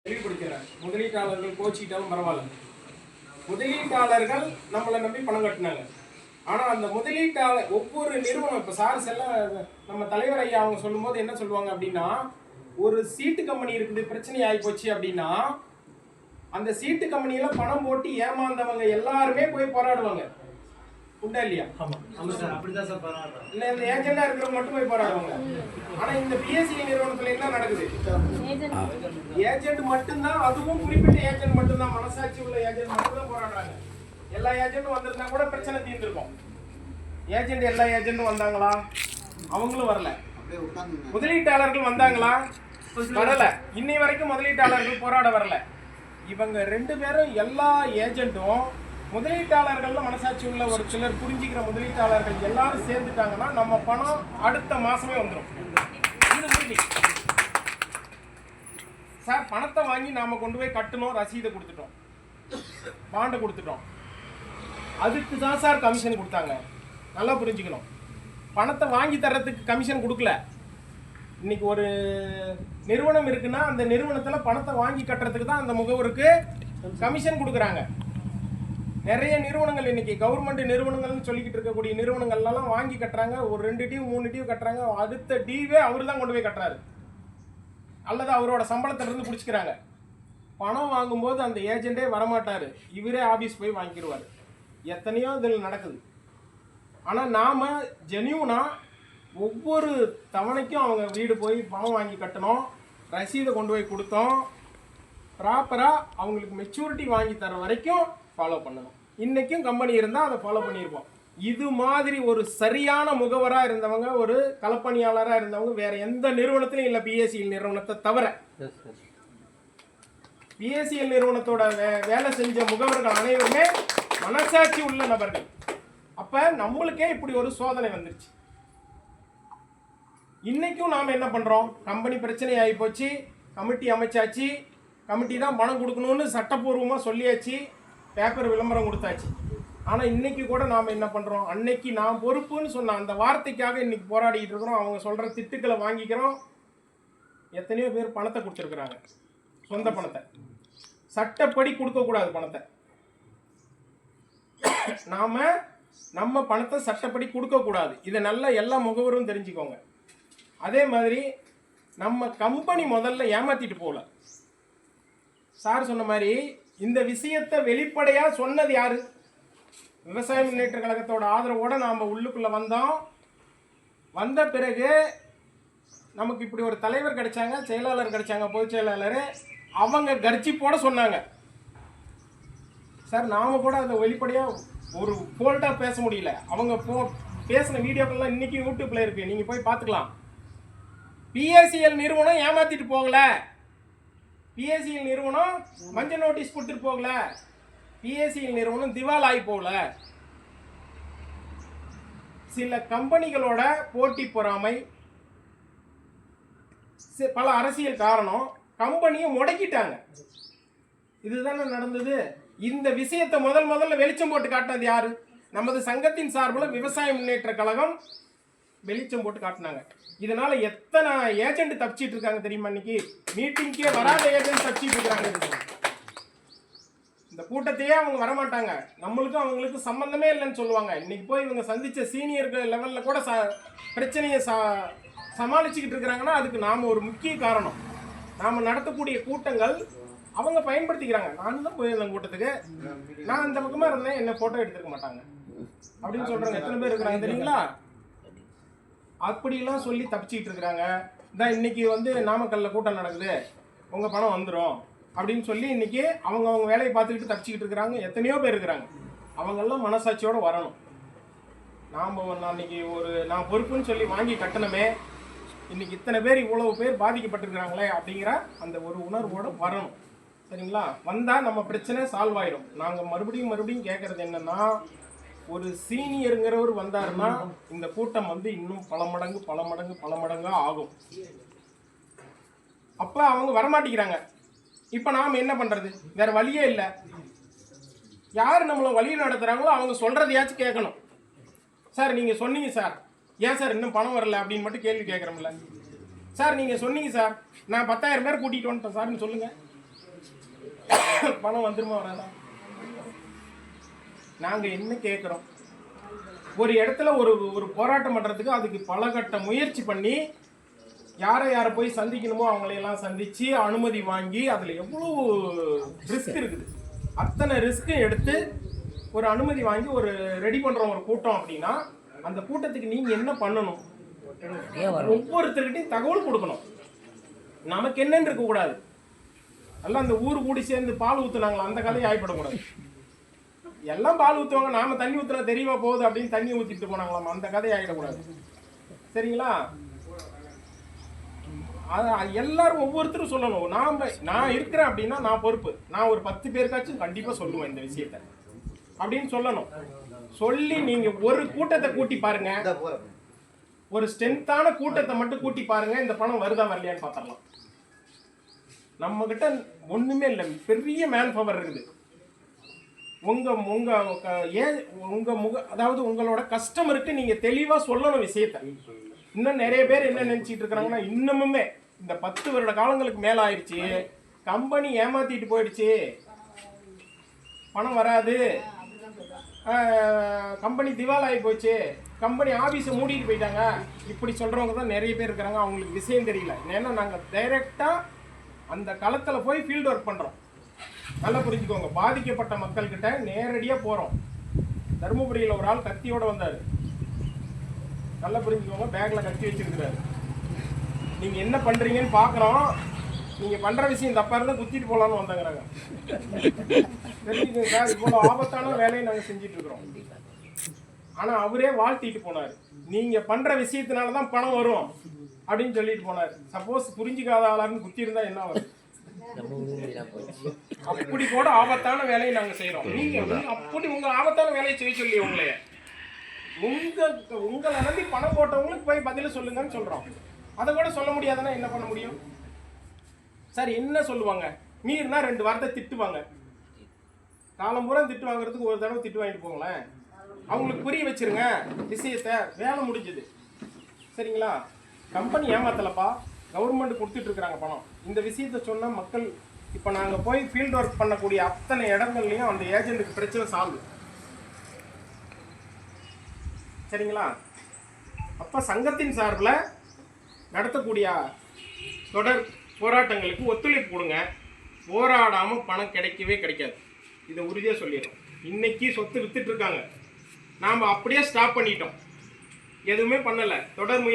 தெளிவுபடுத்துகிறேன். முதலீட்டாளர்கள் கோச்சிக்கிட்டாலும் பரவாயில்ல. முதலீட்டாளர்கள் நம்மளை நம்பி பணம் கட்டினாங்க. ஆனால் அந்த முதலீட்டாளர் ஒவ்வொரு நிறுவனம் இப்போ சார்ஸ் எல்லாம் நம்ம தலைவர் ஐயா அவங்க சொல்லும்போது என்ன சொல்லுவாங்க அப்படின்னா, ஒரு சீட்டு கம்பெனி இருக்குது பிரச்சனை ஆகி போச்சு அப்படின்னா அந்த சீட்டு கம்பெனியில பணம் போட்டு ஏமாந்தவங்க எல்லாருமே போய் போராடுவாங்க. உண்டா இல்லையா? இல்ல இந்த ஏஜெண்டா இருக்கிறவங்க மட்டும் போய் போராடுவாங்க. ஆனா இந்த பிஎஸ்சி நிறுவனத்துல என்ன நடக்குது? ஏஜென்ட் மட்டும்தான், அதுவும் குறிப்பிட்ட ஏஜென்ட் மட்டும்தான், மனசாட்சி உள்ள ஏஜென்ட் மட்டும்தான் போராடுறாங்க. எல்லா ஏஜென்ட்டும் வந்திருந்தா கூட பிரச்சனை தீர்ந்திருக்கும். ஏஜென்ட் எல்லா ஏஜென்ட்டும் வந்தாங்களா? அவங்களும் வரல. முதலீட்டாளர்கள் வந்தாங்களா? வரல. இன்னை வரைக்கும் முதலீட்டாளர்கள் போராட வரல. இவங்க ரெண்டு பேரும் எல்லா ஏஜென்ட்டும் முதலீட்டாளர்கள்ல மனசாட்சி உள்ள ஒரு சிலர் புரிஞ்சுக்கிற முதலீட்டாளர்கள் எல்லாரும் சேர்ந்துட்டாங்கன்னா நம்ம பணம் அடுத்த மாசமே வந்துடும். சார் பணத்தை வாங்கி நாம கொண்டு போய் கட்டணும், ரசீதை கொடுத்துட்டோம், பாண்டை கொடுத்துட்டோம், அதுக்கு தான் சார் கமிஷன் கொடுத்தாங்க. நல்லா புரிஞ்சுக்கணும். பணத்தை வாங்கி தர்றதுக்கு கமிஷன் கொடுக்கல. இன்னைக்கு ஒரு நிறுவனம் இருக்குன்னா அந்த நிறுவனத்தில் பணத்தை வாங்கி கட்டுறதுக்கு தான் அந்த முகவருக்கு கமிஷன் கொடுக்குறாங்க. நிறைய நிறுவனங்கள் இன்னைக்கு கவர்மெண்ட் நிறுவனங்கள்னு சொல்லிக்கிட்டு இருக்கக்கூடிய நிறுவனங்கள்லாம் வாங்கி கட்டுறாங்க. ஒரு 2 டியூ 3 டியூ கட்டுறாங்க. அடுத்த டியூவே அவரு தான் கொண்டு போய் கட்டுறாரு, அல்லது அவரோட சம்பளத்திலிருந்து பிடிச்சிக்கிறாங்க. பணம் வாங்கும்போது அந்த ஏஜென்டே வரமாட்டாரு, இவரே ஆபீஸ் போய் வாங்கிடுவார். எத்தனையோ இதில் நடக்குது. ஆனால் நாம ஜென்யூனா ஒவ்வொரு தவணைக்கும் அவங்க வீடு போய் பணம் வாங்கி கட்டணும், ரசீதை கொண்டு போய் கொடுத்தோம், ப்ராப்பராக அவங்களுக்கு மெச்சூரிட்டி வாங்கி தர வரைக்கும் ஃபாலோ பண்ணணும். இன்றைக்கும் கம்பெனி இருந்தால் அதை ஃபாலோ பண்ணியிருப்போம். இது மாதிரி ஒரு சரியான முகவராக இருந்தவங்க, ஒரு களப்பணியாளராக இருந்தவங்க வேற எந்த நிறுவனத்திலும் இல்லை, பிஎஸ்சிஎல் நிறுவனத்தை தவிர. பிஎஸ்சிஎல் நிறுவனத்தோட வேலை செஞ்ச முகவர்கள் அனைவருமே மனசாட்சி உள்ள நபர்கள். அப்போ நம்மளுக்கே இப்படி ஒரு சோதனை வந்துருச்சு. இன்னைக்கும் நாம் என்ன பண்ணுறோம்? கம்பெனி பிரச்சனை ஆகி போச்சு, கமிட்டி அமைச்சாச்சு, கமிட்டி தான் பணம் கொடுக்கணும்னு சட்டப்பூர்வமாக சொல்லியாச்சு, பேப்பர் விளம்பரம் கொடுத்தாச்சு. ஆனால் இன்னைக்கு கூட நாம் என்ன பண்ணுறோம்? அன்னைக்கு நாம் பொறுப்புன்னு சொன்ன அந்த வார்த்தைக்காக இன்னைக்கு போராடிட்டு இருக்கிறோம். அவங்க சொல்கிற திட்டுக்களை வாங்கிக்கிறோம். எத்தனையோ பேர் பணத்தை கொடுத்துருக்குறாங்க, சொந்த பணத்தை. சட்டப்படி கொடுக்கக்கூடாது பணத்தை. நாம் நம்ம பணத்தை சட்டப்படி கொடுக்கக்கூடாது. இதை நல்லா எல்லா முகவரும் தெரிஞ்சுக்கோங்க. அதே மாதிரி நம்ம கம்பெனி முதல்ல ஏமாத்திட்டு போகல. சார் சொன்ன மாதிரி இந்த விஷயத்தை வெளிப்படையாக சொன்னது யாரு? விவசாய முன்னேற்ற கழகத்தோட ஆதரவோடு நாம் உள்ளுக்குள்ளே வந்தோம். வந்த பிறகு நமக்கு இப்படி ஒரு தலைவர் கிடைச்சாங்க, செயலாளர் கிடைச்சாங்க, பொதுச் செயலாளர். அவங்க கர்ஜிப்போட சொன்னாங்க. சார் நாம் கூட அதை வெளிப்படையாக ஒரு போல்டாக பேச முடியல. அவங்க பேசின வீடியோக்கள்லாம் இன்றைக்கி யூடியூப்பில் இருக்குது, நீங்கள் போய் பார்த்துக்கலாம். பிஎஸ்சிஎல் நிறுவனம் ஏமாத்திட்டு போகல, பிஎஸ்சிஎல் நிறுவனம் மஞ்சள் நோட்டீஸ் கொடுத்துட்டு போகல, பிஎஸ்சிஎல் நிறுவனம் திவால் ஆகி போகல. சில கம்பெனிகளோட போட்டி பொறாமை, பல அரசியல் காரணம் கம்பெனியை முடக்கிட்டாங்க. இதுதானே நடந்தது. இந்த விஷயத்தை முதல்ல வெளிச்சம் போட்டு காட்டினது யாரு? நமது சங்கத்தின் சார்பில் விவசாய முன்னேற்ற கழகம் வெளிச்சம் போட்டு காட்டினாங்க. இதனால எத்தனை ஏஜென்ட் தப்பிச்சிட்டு இருக்காங்க தெரியுமா? இன்னைக்கு மீட்டிங்கே வராத ஏஜென்ட் தப்பிச்சிட்டு இருக்காங்க. இந்த கூட்டத்தையே அவங்க வரமாட்டாங்க, நம்மளுக்கும் அவங்களுக்கு சம்பந்தமே இல்லைன்னு சொல்லுவாங்க. இன்னைக்கு போய் இவங்க சந்திச்ச சீனியர்கள் லெவலில் கூட பிரச்சனையை சமாளிச்சுக்கிட்டு இருக்கிறாங்கன்னா அதுக்கு நாம் ஒரு முக்கிய காரணம். நாம் நடத்தக்கூடிய கூட்டங்கள் அவங்க பயன்படுத்திக்கிறாங்க. நான் தான் போயிருந்தேன் கூட்டத்துக்கு, நான் இந்த பக்கமாக இருந்தேன், என்ன ஃபோட்டோ எடுத்துக்க மாட்டாங்க அப்படின்னு சொல்கிறாங்க. எத்தனை பேர் இருக்கிறாங்க தெரியுங்களா? அப்படிலாம் சொல்லி தப்பிச்சிக்கிட்டு இருக்கிறாங்க. இதான் இன்னைக்கு நாமக்கல்ல கூட்டம் நடக்குது, உங்கள் பணம் வந்துடும் அப்படின்னு சொல்லி இன்னைக்கு அவங்க வேலையை பார்த்துக்கிட்டு தப்பிச்சிக்கிட்டு இருக்கிறாங்க. எத்தனையோ பேர் இருக்கிறாங்க. அவங்கெல்லாம் மனசாட்சியோடு வரணும். நான் பொறுப்புன்னு சொல்லி வாங்கி கட்டணமே, இன்னைக்கு இத்தனை பேர் இவ்வளவு பேர் பாதிக்கப்பட்டிருக்கிறாங்களே அப்படிங்கிற அந்த ஒரு உணர்வோடு வரணும். சரிங்களா? வந்தால் நம்ம பிரச்சனை சால்வ் ஆயிடும். நாங்கள் மறுபடியும் கேட்குறது என்னன்னா, ஒரு சீனியருங்கிறவர் வந்தாருன்னா இந்த கூட்டம் இன்னும் பல மடங்கு ஆகும். அப்ப அவங்க வரமாட்டேங்கிறாங்க. இப்ப நாம என்ன பண்றது? வேற வழியே இல்லை. யார் நம்மளை வழி நடத்துறாங்களோ அவங்க சொல்றதையாச்சும் கேட்கணும். சார் நீங்க சொன்னீங்க சார், ஏன் சார் இன்னும் பணம் வரல அப்படின்னு மட்டும் கேள்வி கேட்கறோம்ல. சார் நீங்க சொன்னீங்க சார், நான் 10,000 பேர் கூட்டிட்டு வந்துட்டேன் சார்னு சொல்லுங்க. பணம் வந்துருமா வராதா? நாங்கள் என்ன கேட்குறோம், ஒரு இடத்துல ஒரு ஒரு போராட்டம் பண்ணுறதுக்கு அதுக்கு பல கட்ட முயற்சி பண்ணி யாரை போய் சந்திக்கணுமோ அவங்களையெல்லாம் சந்தித்து அனுமதி வாங்கி அதில் எவ்வளோ ரிஸ்க் இருக்குது. அத்தனை ரிஸ்க்கும் எடுத்து ஒரு அனுமதி வாங்கி ஒரு ரெடி பண்ணுற ஒரு கூட்டம் அப்படின்னா அந்த கூட்டத்துக்கு நீங்கள் என்ன பண்ணணும்? ஒவ்வொருத்தருக்கிட்டையும் தகவல் கொடுக்கணும். நமக்கு என்னன்னு இருக்கக்கூடாது. எல்லாம் அந்த ஊர் கூடி சேர்ந்து பால் ஊற்றுனாங்களா அந்த கதையை ஆய்ப்படக்கூடாது. எல்லாம் பால் ஊற்றுவாங்க, நாம தண்ணி ஊற்றுனா தெரியவா போகுது அப்படின்னு தண்ணி ஊற்றிட்டு போனாங்களாம், அந்த கதையை ஆகிடக்கூடாது. சரிங்களா? எல்லாரும் ஒவ்வொருத்தரும் சொல்லணும். நான் இருக்கிறேன் அப்படின்னா நான் பொறுப்பு. நான் ஒரு 10 பேருக்காச்சும் கண்டிப்பாக சொல்லுவேன் இந்த விஷயத்த அப்படின்னு சொல்லணும். சொல்லி நீங்க ஒரு கூட்டத்தை கூட்டி பாருங்க, ஒரு ஸ்ட்ரென்த்தான கூட்டத்தை மட்டும் கூட்டி பாருங்க, இந்த பணம் வருதா வரலையான்னு பார்த்துடலாம். நம்ம கிட்ட ஒண்ணுமே இல்லை, பெரிய மேன் பவர் இருக்குது. அதாவது உங்களோட கஸ்டமருக்கு நீங்க தெளிவா சொல்லணும் விஷயத்த. இன்னும் நிறைய பேர் என்ன நினைச்சிட்டு இருக்காங்கன்னா, இன்னமுமே இந்த 10 வருட காலங்களுக்கு மேல ஆயிடுச்சு, கம்பெனி ஏமாத்திட்டு போயிடுச்சு, பணம் வராது, கம்பெனி திவால் ஆகி போச்சு, கம்பெனி ஆஃபீஸை மூடிட்டு போயிட்டாங்க, இப்படி சொல்கிறவங்க தான் நிறைய பேர் இருக்கிறாங்க. அவங்களுக்கு விஷயம் தெரியல. ஏன்னா நாங்கள் டைரெக்டாக அந்த களத்தில் போய் ஃபீல்டு ஒர்க் பண்ணுறோம். நல்லா புரிஞ்சுக்கோங்க. பாதிக்கப்பட்ட மக்கள்கிட்ட நேரடியாக போகிறோம். தருமபுரியில் ஒரு ஆள் கத்தியோடு வந்தார். நல்லா புரிஞ்சுக்கோங்க. பேக்கில் கத்தி வச்சுருக்கிறாரு. நீங்கள் என்ன பண்ணுறீங்கன்னு பார்க்குறோம், நீங்கள் பண்ணுற விஷயம் தப்பாக இருந்தால் குத்திட்டு போகலான்னு வந்தாங்கிறாங்க. தெரிஞ்சுக்கோங்க சார், இவ்வளோ ஆபத்தான வேலையை நாங்கள் செஞ்சிட்ருக்குறோம். ஆனால் அவரே வாழ்த்திட்டு போனார். நீங்கள் பண்ணுற விஷயத்தினால தான் பணம் வரும் அப்படின்னு சொல்லிட்டு போனார். சப்போஸ் புரிஞ்சிக்காத ஆளாருன்னு குத்தி இருந்தால் என்ன வரும்? அப்படி கூட ஆபத்தான வேலையை நாங்கள் செய்கிறோம். நீங்கள் அப்படி உங்கள் ஆபத்தான வேலையை செய்ய சொல்லி உங்களைய உங்களை நம்பி பணம் போட்டவங்களுக்கு போய் பதில் சொல்லுங்கன்னு சொல்கிறோம். அதை கூட சொல்ல முடியாதுன்னா என்ன பண்ண முடியும்? சார் என்ன சொல்லுவாங்க? மீறினா 2 வார்த்தை திட்டுவாங்க. காலம் பூரா திட்டு வாங்குறதுக்கு ஒரு தடவை திட்டு வாங்கிட்டு போங்களேன். அவங்களுக்கு புரிய வச்சிருங்க விஷயத்த, வேலை முடிஞ்சது. சரிங்களா? கம்பெனி ஏமாத்தலப்பா, கவர்மெண்ட் கொடுத்துட்டு இருக்கிறாங்க பணம். இந்த விஷயத்த சொன்னால் மக்கள் இப்போ நாங்கள் போய் ஃபீல்டு ஒர்க் பண்ணக்கூடிய அத்தனை இடங்கள்லையும் அந்த ஏஜென்ட்டுக்கு பிரச்சனை சால்வ். சரிங்களா? அப்போ சங்கத்தின் சார்பில் நடத்தக்கூடிய தொடர் போராட்டங்களுக்கு ஒத்துழைப்பு கொடுங்க. போராடாமல் பணம் கிடைக்கவே கிடைக்காது. இதை உறுதியாக சொல்லிடுறோம். இன்னைக்கு சொத்து வித்துட்டு இருக்காங்க, நாம் அப்படியே ஸ்டாப் பண்ணிட்டோம், எதுவுமே பண்ணலை. தொடர்